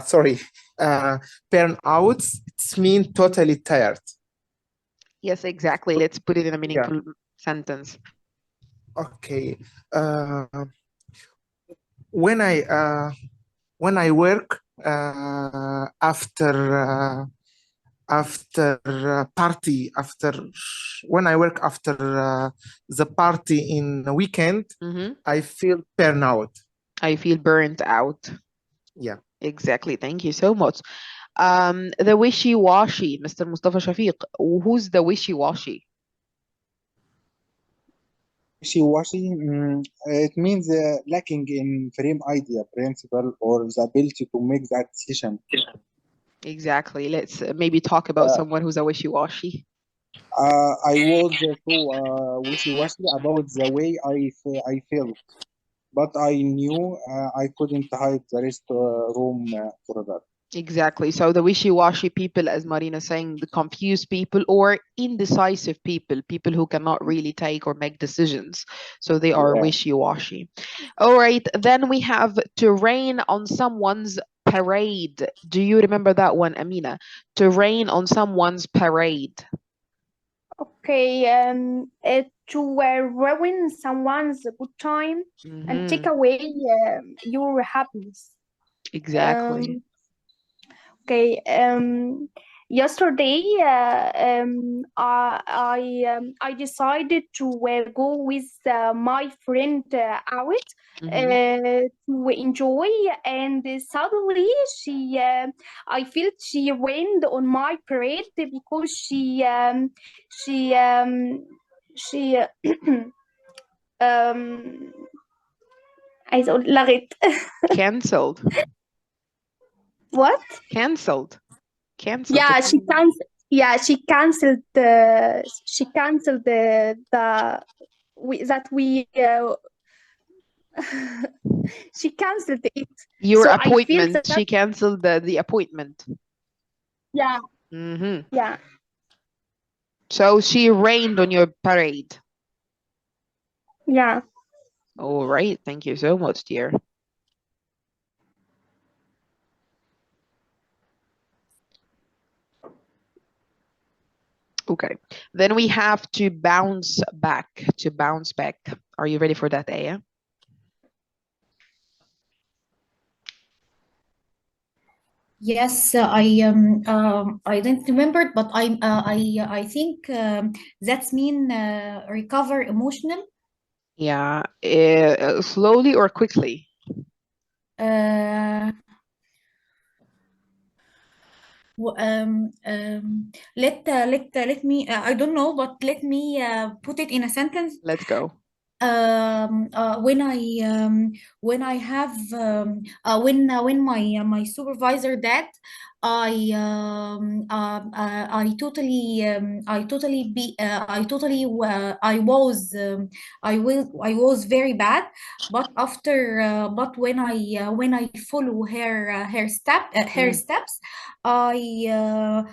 sorry, burnouts, it's mean totally tired. Yes, exactly. Let's put it in a Yeah. meaningful sentence. Okay. Uh, when I when I work after party after when I work after the party in the weekend, Mm-hmm. I feel burnout. I feel burnt out. Yeah. Exactly. Thank you so much. The wishy-washy, Mr. Mustafa Shafiq. Who's the wishy-washy? Wishy-washy, it means lacking in frame idea, principle, or the ability to make that decision. Exactly. Let's maybe talk about Uh, someone who's a wishy-washy. I was so wishy-washy about the way I felt, but I knew I couldn't hide the rest room for that. Exactly. So the wishy-washy people, as Marina saying, the confused people or indecisive people, people who cannot really take or make decisions. So they are Yeah. wishy-washy. All right. Then we have to rain on someone's parade. Do you remember that one, Amina? To rain on someone's parade. Okay, to ruin someone's good time and take Hmm. away your happiness. Exactly. Um, okay, yesterday I decided to go with my friend out Hmm. to enjoy, and suddenly I felt she rained on my parade because she she um عايزة أقول لغت. Cancelled. What? Cancelled. Cancelled to Yeah, cancel. she canceled that we she canceled it. Your So I feel appointment. that She cancelled the appointment. yeah, Hmm. yeah. So she rained on your parade. Yeah. All right. Thank you so much, dear. Okay. Then we have to bounce back. To bounce back. Are you ready for that, Aya? Yes, I didn't remember it, but I think that's mean recover emotional. Yeah. Slowly or quickly? Uh, let me I don't know, but let me put it in a sentence. Let's go. When I have when my supervisor dad, I was very bad, but when I follow her Mm. steps, I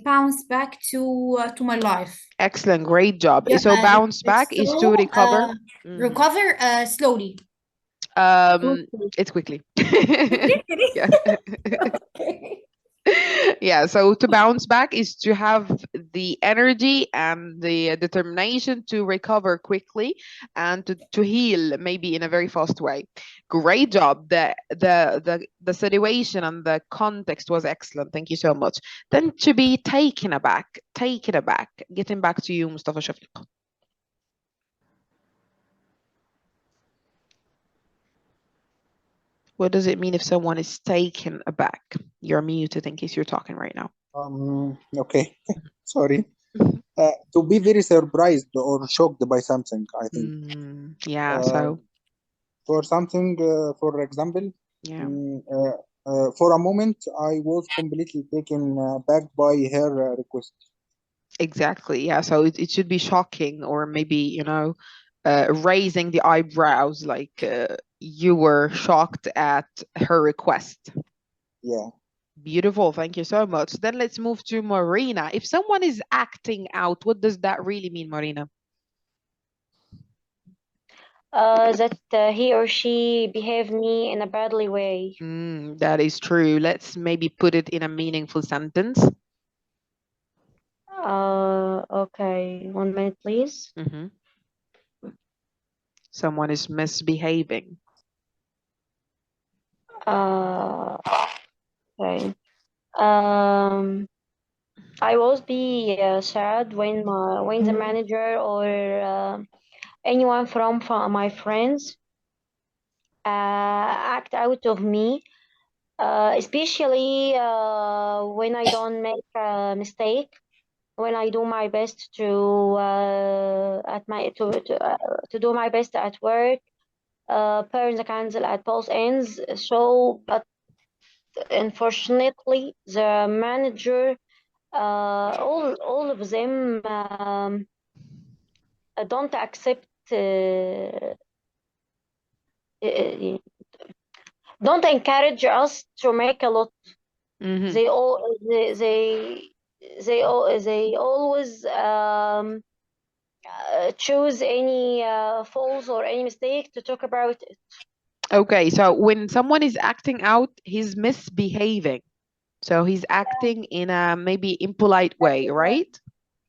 bounce back to my life. Excellent. Great job. Yeah, So bounce back is to so recover. Mhm. recover slowly. Um, Okay. it's quickly. Quickly. Yeah. Okay. Yeah, so to bounce back is to have the energy and the determination to recover quickly and to heal maybe in a very fast way. Great job. The situation and the context was excellent. Thank you so much. Then to be taken aback. Getting back to you, Mustafa Shafiq. What does it mean if someone is taken aback? You're muted in case you're talking right now. Okay. Sorry. To be very surprised or shocked by something, I think. Yeah, Uh, so for something, for example, yeah. mm, uh, for a moment, I was completely taken back by her request. Exactly. Yeah. So it should be shocking or maybe, raising the eyebrows like you were shocked at her request. Yeah. Beautiful. Thank you so much. Then let's move to Marina. If someone is acting out, what does that really mean, Marina? that he or she behaved me in a badly way. That is true. Let's maybe put it in a meaningful sentence. Okay, 1 minute, please. Someone is misbehaving. Okay. I always be sad when the manager or anyone from my friends act out of me, especially when I don't make a mistake, when I do my best to do my best at work, burn the candle at both ends. So, but unfortunately, the manager, all of them don't accept. Don't encourage us to make a lot. They always choose any faults or any mistake to talk about it. Okay, so when someone is acting out, he's misbehaving. So he's acting in a maybe impolite way, right?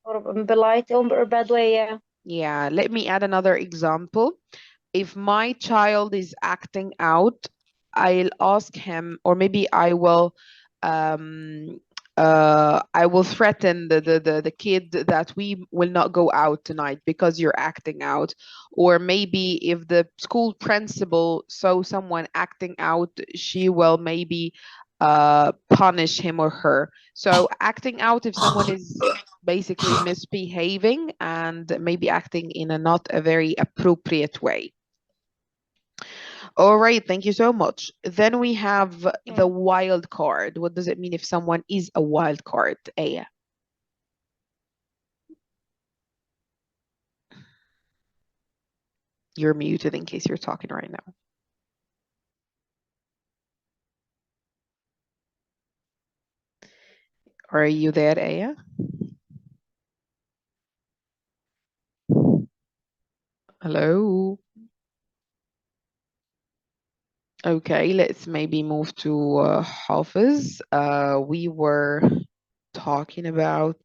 Or impolite or bad way, yeah. Yeah, let me add another example. If my child is acting out, I'll ask him, or maybe I will threaten the kid that we will not go out tonight because you're acting out. Or maybe if the school principal saw someone acting out, she will maybe punish him or her. So acting out, if someone is basically misbehaving and maybe acting in a not a very appropriate way. All right, thank you so much. Then we have the wild card. What does it mean if someone is a wild card, Aya? You're muted in case you're talking right now. Are you there, Aya? Hello? Okay, let's maybe move to Hafiz. We were talking about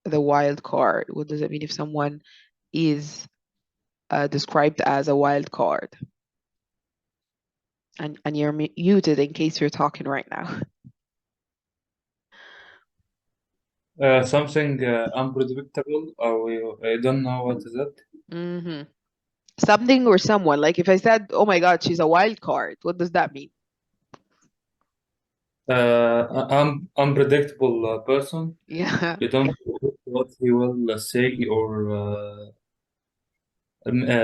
the wild card. What does it mean if someone is described as a wild card? And you're muted in case you're talking right now. Something unpredictable, or I don't know what is it. Something or someone. Like if I said, oh my God, she's a wild card, what does that mean? Unpredictable person. Yeah. You don't know what he will say or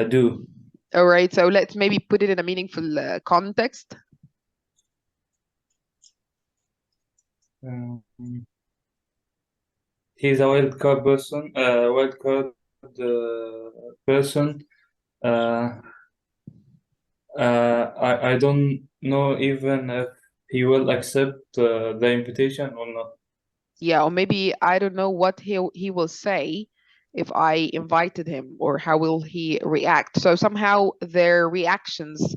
do. All right, so let's maybe put it in a meaningful context. He's a wild card person. I don't know even if he will accept the invitation or not. Yeah, or maybe I don't know what he will say if I invited him, or how will he react. So somehow their reactions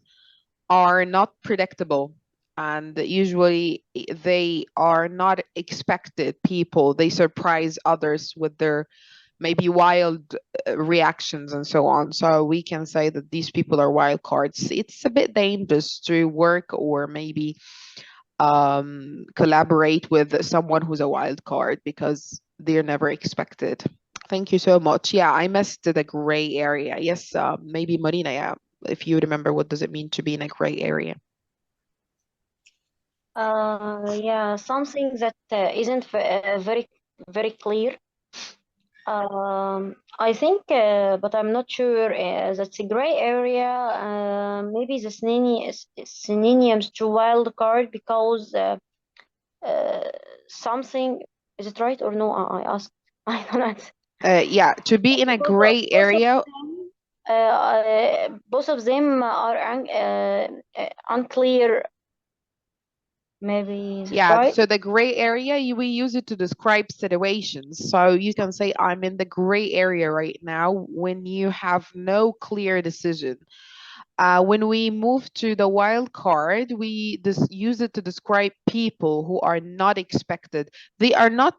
are not predictable, and usually they are not expected people. They surprise others with their maybe wild reactions and so on. So we can say that these people are wild cards. It's a bit dangerous to work or maybe collaborate with someone who's a wild card because they're never expected. Thank you so much. Yeah, I missed the gray area. Yes, maybe Marina, yeah, if you remember, what does it mean to be in a gray area? Yeah, something that isn't very, very clear. I think, but I'm not sure. That's a gray area. Maybe the synonyms to wild card because something. Is it right or no? I asked. I don't know. Yeah, to be in a gray area. Both of them are unclear. maybe that's Yeah, right. so the gray area, we use it to describe situations. So you can say, I'm in the gray area right now when you have no clear decision. When we move to the wild card, we use it to describe people who are not expected. They are not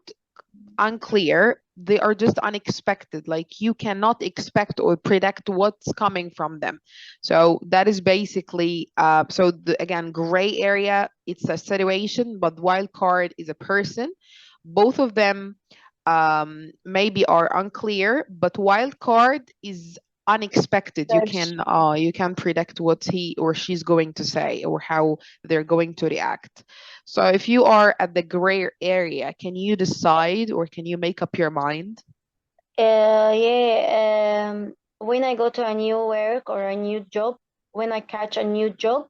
unclear, they are just unexpected. Like you cannot expect or predict what's coming from them. So that is basically again, gray area, it's a situation, but wild card is a person. Both of them maybe are unclear, but wild card is unexpected. You can predict what he or she's going to say or how they're going to react. So if you are at the gray area, can you decide or can you make up your mind? Yeah, when I go to a new work or a new job, when I catch a new job,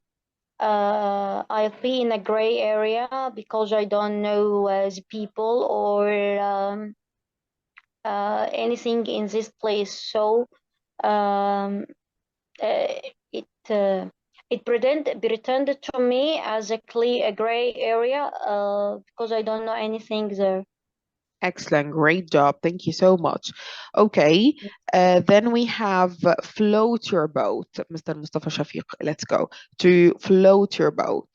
I'll be in a gray area because I don't know the people or anything in this place. So it pretended to me as a gray area because I don't know anything there. Excellent, great job. Thank you so much. Okay, then we have float your boat, Mr. Mustafa Shafiq. Let's go to float your boat.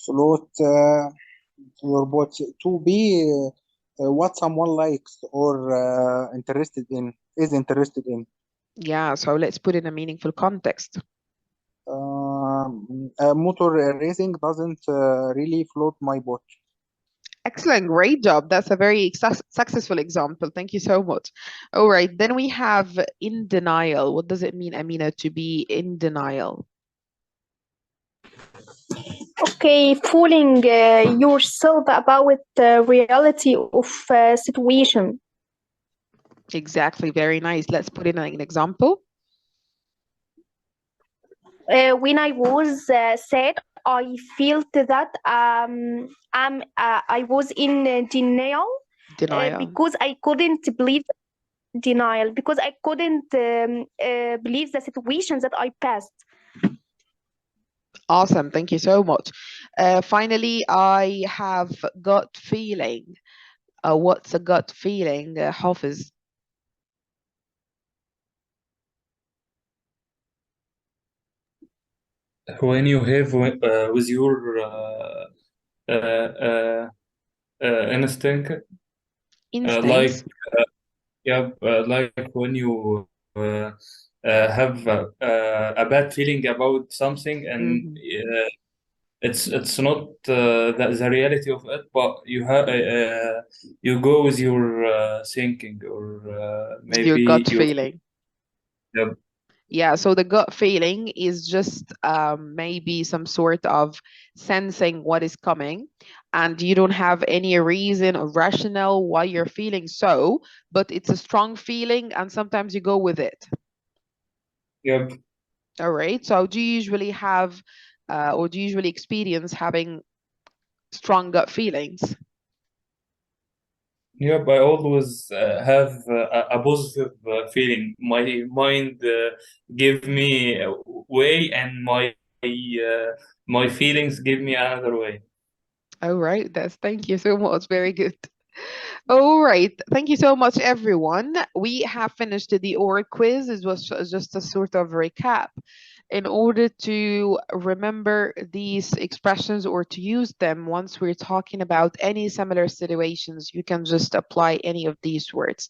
Float your boat to be what someone likes or is interested in. Yeah, so let's put it in a meaningful context. Motor racing doesn't really float my boat. Excellent, great job. That's a very successful example. Thank you so much. All right, then we have in denial. What does it mean, Amina, to be in denial? Okay, fooling yourself about the reality of situation. Exactly, very nice. Let's put in an example. When I was sad, I felt that I was in denial. Because I couldn't believe because I couldn't believe the situations that I passed. Awesome, thank you so much. Finally, I have gut feeling. What's a gut feeling, Hafiz? When you have with your instinct, Instincts. like when you have a bad feeling about something and it's not the reality of it, but you go with your thinking or maybe your gut feeling. Yep. Yeah, so the gut feeling is just maybe some sort of sensing what is coming, and you don't have any reason or rationale why you're feeling so, but it's a strong feeling and sometimes you go with it. Yep. All right, so do you usually have or do you usually experience having strong gut feelings? Yep, I always have a positive feeling. My mind give me a way, and my feelings give me another way. All right, thank you so much. Very good. All right, thank you so much, everyone. We have finished the oral quiz. It was just a sort of recap. In order to remember these expressions or to use them once we're talking about any similar situations, you can just apply any of these words.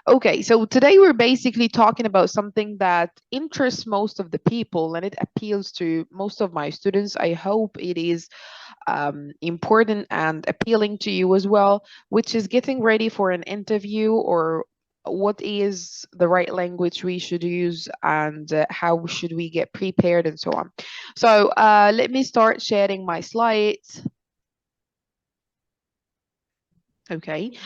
Okay, so today we're basically talking about something that interests most of the people and it appeals to most of my students. I hope it is important and appealing to you as well, which is getting ready for an interview or what is the right language we should use and how should we get prepared and so on. So let me start sharing my slides. Okay.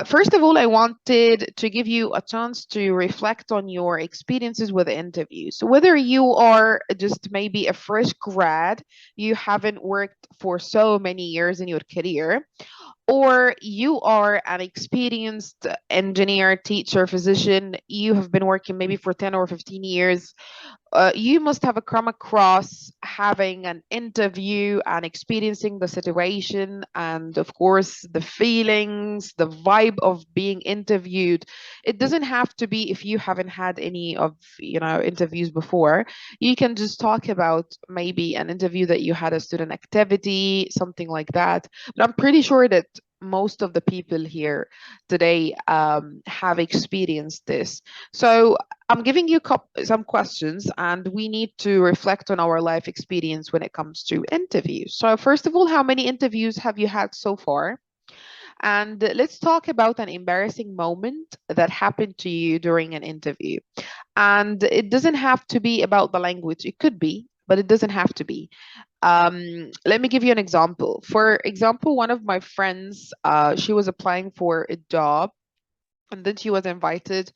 First of all, I wanted to give you a chance to reflect on your experiences with interviews. So whether you are just maybe a fresh grad, you haven't worked for so many years in your career, or you are an experienced engineer, teacher, physician, you have been working maybe for 10 or 15 years, you must have come across having an interview and experiencing the situation and of course the feelings, the vibe of being interviewed. It doesn't have to be, if you haven't had any of interviews before, you can just talk about maybe an interview that you had, a student activity, something like that. But I'm pretty sure that most of the people here today have experienced this. So I'm giving you some questions, and we need to reflect on our life experience when it comes to interviews. So first of all, how many interviews have you had so far? And let's talk about an embarrassing moment that happened to you during an interview. And it doesn't have to be about the language. It could be, but it doesn't have to be. Let me give you an example. For example, one of my friends, she was applying for a job, and then she was invited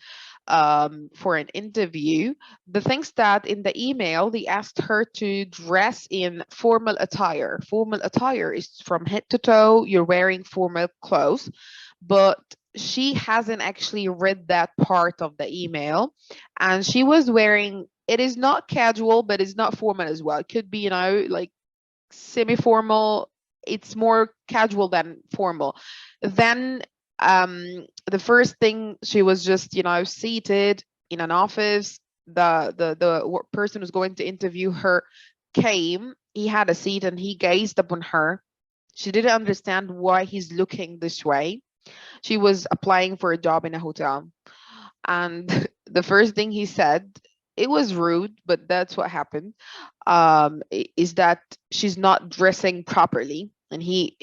for an interview. The things that in the email, they asked her to dress in formal attire. Formal attire is from head to toe, you're wearing formal clothes, but she hasn't actually read that part of the email. And she was wearing, it is not casual, but it's not formal as well. It could be, like semi-formal. It's more casual than formal. Then the first thing, she was just seated in an office. The person who's going to interview her came. He had a seat and he gazed upon her. She didn't understand why he's looking this way. She was applying for a job in a hotel, and the first thing he said, it was rude, but that's what happened, is that she's not dressing properly. And he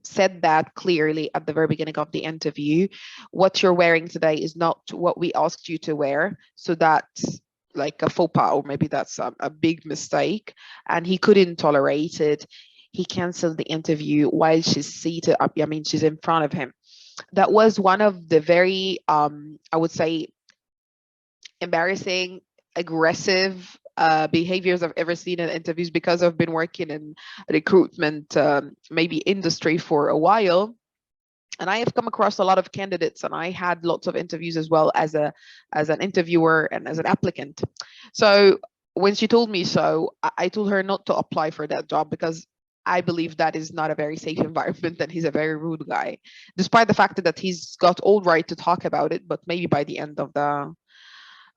said that clearly at the very beginning of the interview. What you're wearing today is not what we asked you to wear. So that's like a faux pas, or maybe that's a big mistake. And he couldn't tolerate it. He canceled the interview while she's seated up. I mean, she's in front of him. That was one of the very, I would say, embarrassing, aggressive behaviors I've ever seen in interviews, because I've been working in recruitment, maybe industry for a while. And I have come across a lot of candidates, and I had lots of interviews as well as an interviewer and as an applicant. So when she told me so, I told her not to apply for that job, because I believe that is not a very safe environment, and he's a very rude guy, despite the fact that he's got all right to talk about it. But maybe by the end of the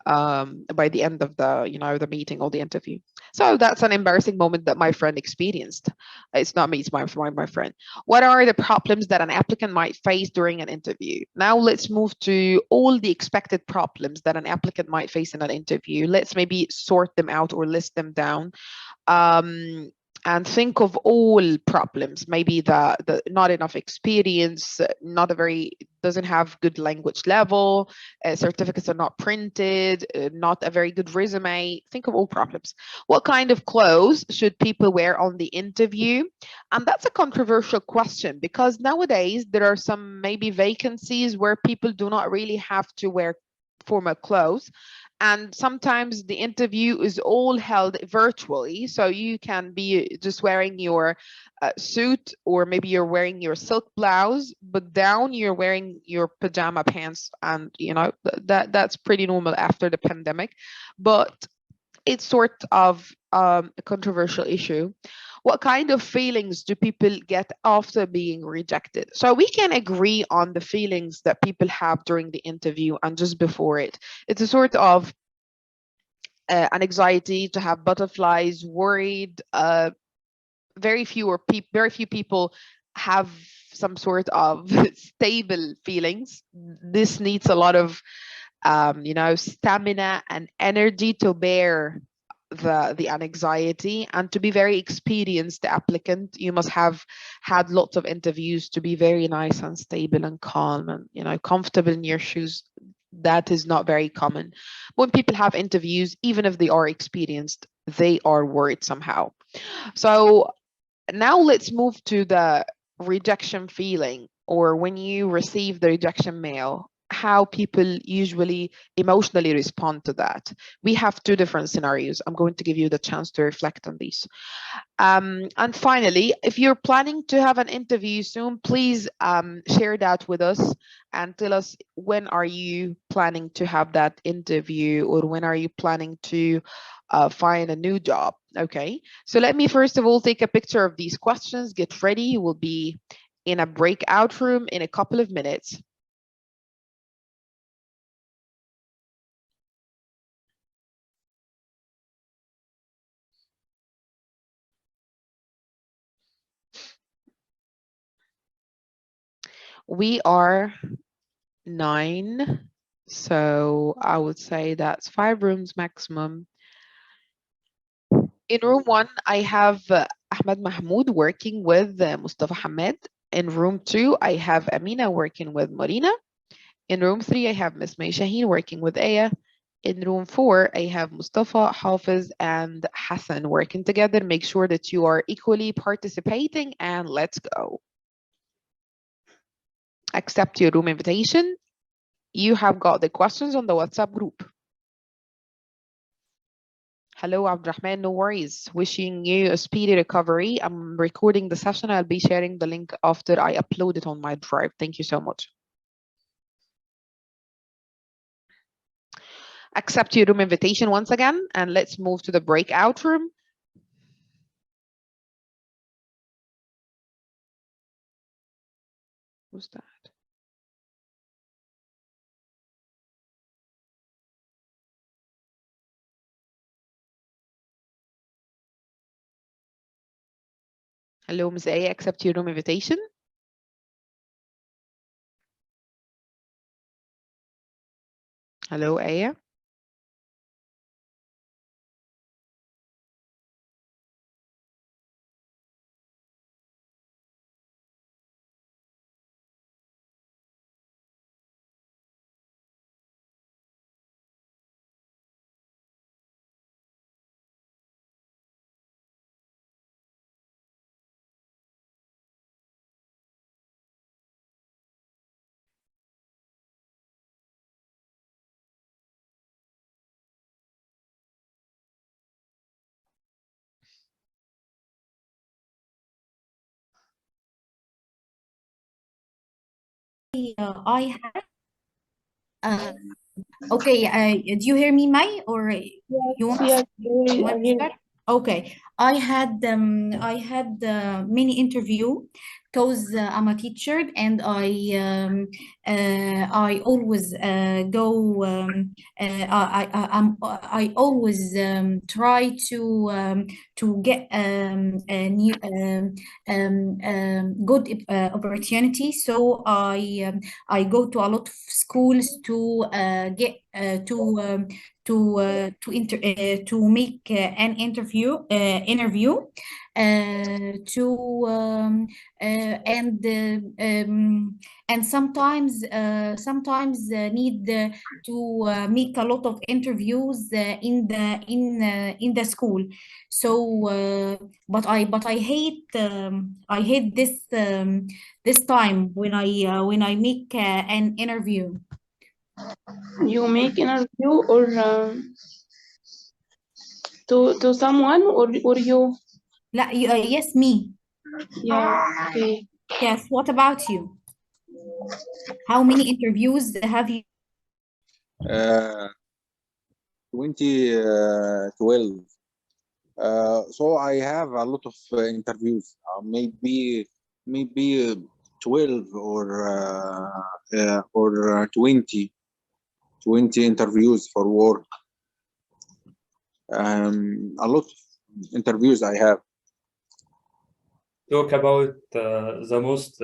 the meeting or the interview. So that's an embarrassing moment that my friend experienced. It's not me, it's my friend. What are the problems that an applicant might face during an interview? Now let's move to all the expected problems that an applicant might face in an interview. Let's maybe sort them out or list them down. And think of all problems. Maybe the not enough experience, doesn't have good language level, certificates are not printed, not a very good resume. Think of all problems. What kind of clothes should people wear on the interview? And that's a controversial question, because nowadays there are some maybe vacancies where people do not really have to wear formal clothes. And sometimes the interview is all held virtually. So you can be just wearing your suit, or maybe you're wearing your silk blouse, but down you're wearing your pajama pants. And, that's pretty normal after the pandemic. But it's sort of a controversial issue. What kind of feelings do people get after being rejected? So we can agree on the feelings that people have during the interview and just before it. It's a sort of an anxiety, to have butterflies, worried. Very few people have some sort of stable feelings. This needs a lot of stamina and energy to bear the anxiety, and to be very experienced applicant, you must have had lots of interviews to be very nice and stable and calm and comfortable in your shoes. That is not very common. When people have interviews, even if they are experienced, they are worried somehow. So now let's move to the rejection feeling, or when you receive the rejection mail. how people usually emotionally respond to that. We have two different scenarios. I'm going to give you the chance to reflect on these. And finally, if you're planning to have an interview soon, please share that with us and tell us when are you planning to have that interview, or when are you planning to find a new job. Okay, so let me first of all take a picture of these questions. Get ready, you will be in a breakout room in a couple of minutes. We are 9, so I would say that's 5 rooms maximum. In room 1, I have Ahmed Mahmoud working with Mustafa Hamed. In room 2, I have Amina working with Marina. In room 3, I have Miss May Shaheen working with Aya. In room 4, I have Mustafa, Hafiz, and Hassan working together. Make sure that you are equally participating, and let's go. Accept your room invitation. You have got the questions on the WhatsApp group. Hello, Abdurrahman, no worries. Wishing you a speedy recovery. I'm recording the session. I'll be sharing the link after I upload it on my drive. Thank you so much. Accept your room invitation once again, and let's move to the breakout room. Who's that? Hello, Ms. A, accept your room invitation. Hello, Aya. I had okay, do you hear me, May, or you want Yes, you want I to hear. start? Okay, I had many interview because I'm a teacher, and I always go I always try to get a new good opportunity. So I go to a lot of schools to get to make an interview to and sometimes need to make a lot of interviews in the school. So but I hate this time when I make an interview. You make interview or to someone or you? Yes, me. Yeah, okay. Yes, what about you? How many interviews have you? 2012. So I have a lot of interviews, maybe 12 or 20 interviews for work. A lot of interviews I have. Talk about the most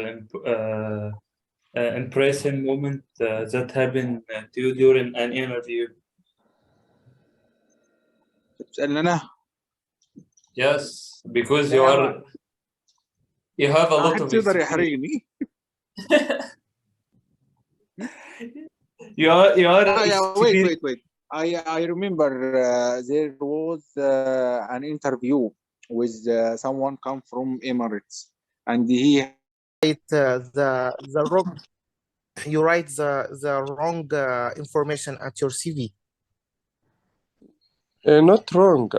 impressive moment that happened to you during an interview. بتسألني أنا؟ Yes, because you have a lot of يقدر experience. يحرجني. You are Yeah, wait. I remember there was an interview with someone come from Emirates, and he the rock you write the wrong information at your CV. Not wrong.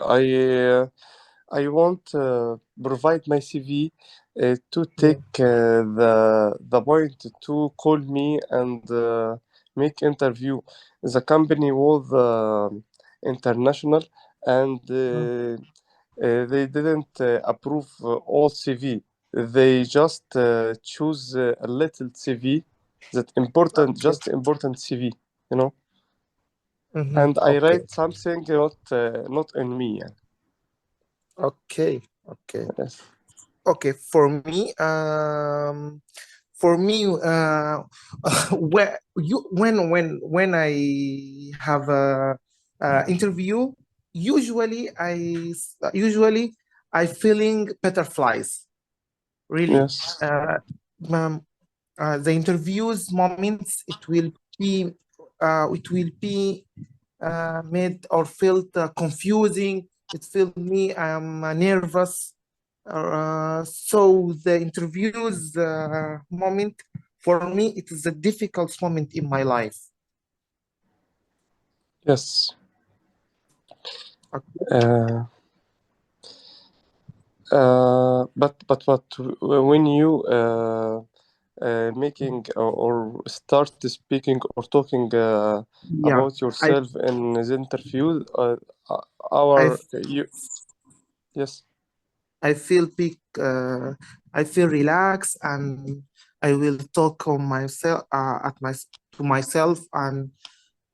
I want provide my CV to take the point to call me and make interview. The company was international and they didn't approve all CV. They just choose a little CV that important, Okay. just important CV, you know. Mhm. And I Okay. write something not in me. Okay. Okay. Yes. Okay. For me, when I have a interview, usually I feeling butterflies. Really, Yes. The interviews moments it will be made or felt confusing. It felt me I'm nervous. So the interviews moment for me it is the difficult moment in my life. Yes. Okay. But when you making or start speaking or talking Yeah, about yourself in the interview, yes. I feel I feel relaxed and I will talk on myself to myself and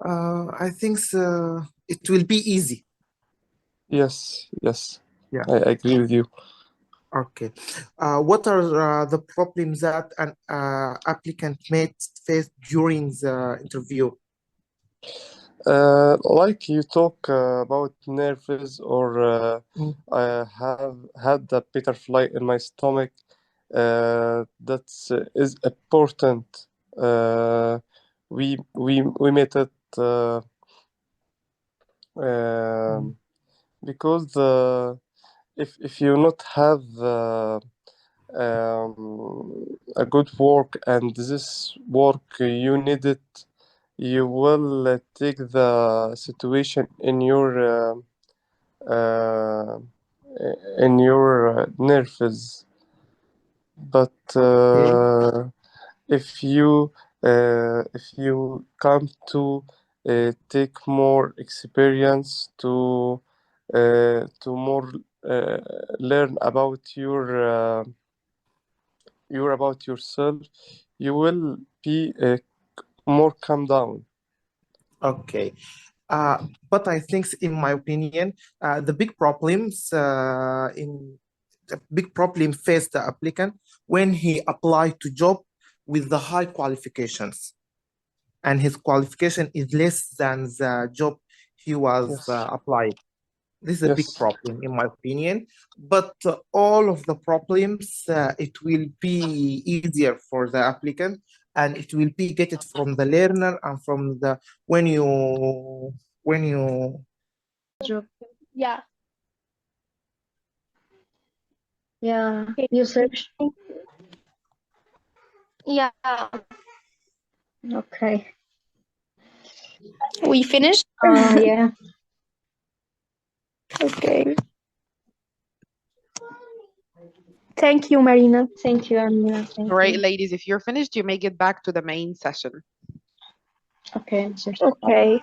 I think it will be easy. Yes. Yeah. I agree with you. Okay. What are the problems that an applicant may face during the interview? Like you talk about nerves or I have had a butterfly in my stomach. That is important. We made it because if you not have a good work and this work you need it, you will take the situation uh, in your nerves. But if you come to take more experience to more learn about about yourself, you will be more calm down. Okay. But I think, in my opinion, the big problem faced the applicant when he applied to job with the high qualifications, and his qualification is less than the job he was applied. This is a big problem, in my opinion. But all of the problems, it will be easier for the applicant, and it will be get it from the learner and from the when you Yeah. Yeah, you search. Yeah. Okay. We finished? Yeah. Okay. Thank you, Marina. Thank you, Amina. Thank All right, you. ladies, if you're finished, you may get back to the main session. Okay. Okay.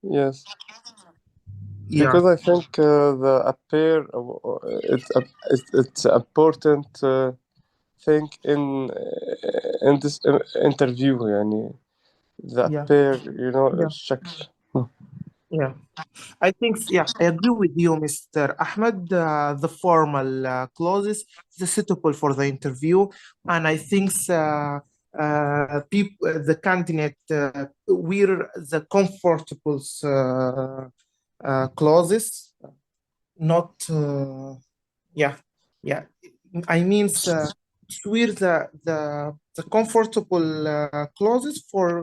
Yes. Yeah. Because I think the appear it's important thing in this interview يعني the Yeah. appear Yeah. الشكل. Yeah, I think, I agree with you, Mr. Ahmed. The formal clauses is suitable for the interview, and I think the candidate wear the comfortable clauses, not yeah. I mean, wear the comfortable clauses for